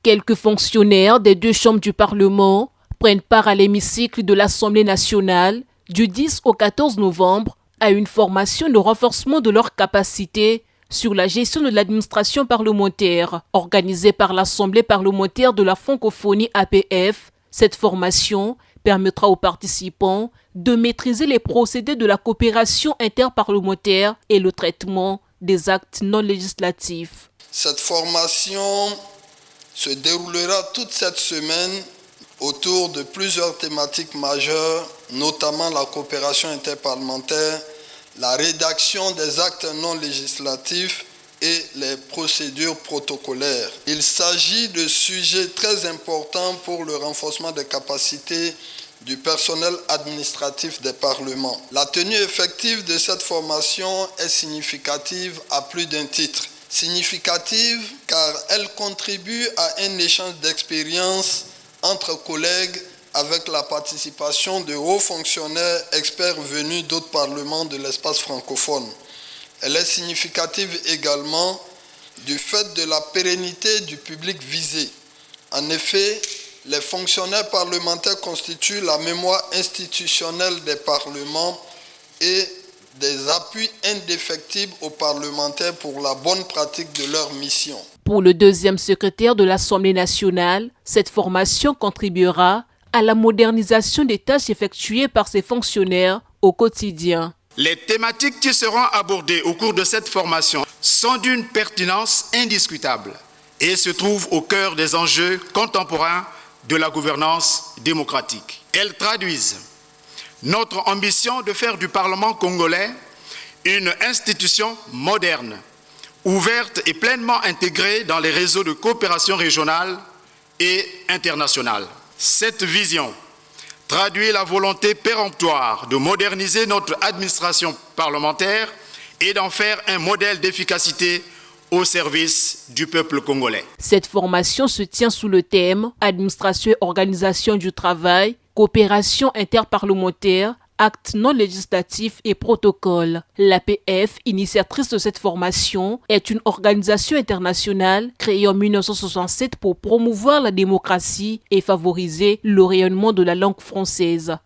Quelques fonctionnaires des deux chambres du Parlement prennent part à l'hémicycle de l'Assemblée nationale du 10 au 14 novembre à une formation de renforcement de leurs capacités sur la gestion de l'administration parlementaire. Organisée par l'Assemblée parlementaire de la francophonie APF, cette formation permettra aux participants de maîtriser les procédés de la coopération interparlementaire et le traitement des actes non législatifs. Cette formation se déroulera toute cette semaine autour de plusieurs thématiques majeures, notamment la coopération interparlementaire, la rédaction des actes non législatifs et les procédures protocolaires. Il s'agit de sujets très importants pour le renforcement des capacités du personnel administratif des parlements. La tenue effective de cette formation est significative à plus d'un titre. Significative car elle contribue à un échange d'expériences entre collègues avec la participation de hauts fonctionnaires experts venus d'autres parlements de l'espace francophone. Elle est significative également du fait de la pérennité du public visé. En effet, les fonctionnaires parlementaires constituent la mémoire institutionnelle des parlements et des appuis indéfectibles aux parlementaires pour la bonne pratique de leur mission. Pour le deuxième secrétaire de l'Assemblée nationale, cette formation contribuera à la modernisation des tâches effectuées par ces fonctionnaires au quotidien. Les thématiques qui seront abordées au cours de cette formation sont d'une pertinence indiscutable et se trouvent au cœur des enjeux contemporains de la gouvernance démocratique. Elles traduisent notre ambition de faire du Parlement congolais une institution moderne, ouverte et pleinement intégrée dans les réseaux de coopération régionale et internationale. Cette vision traduit la volonté péremptoire de moderniser notre administration parlementaire et d'en faire un modèle d'efficacité au service du peuple congolais. Cette formation se tient sous le thème « Administration et organisation du travail, coopération interparlementaire, actes non législatifs et protocoles ». L'APF, initiatrice de cette formation, est une organisation internationale créée en 1967 pour promouvoir la démocratie et favoriser le rayonnement de la langue française.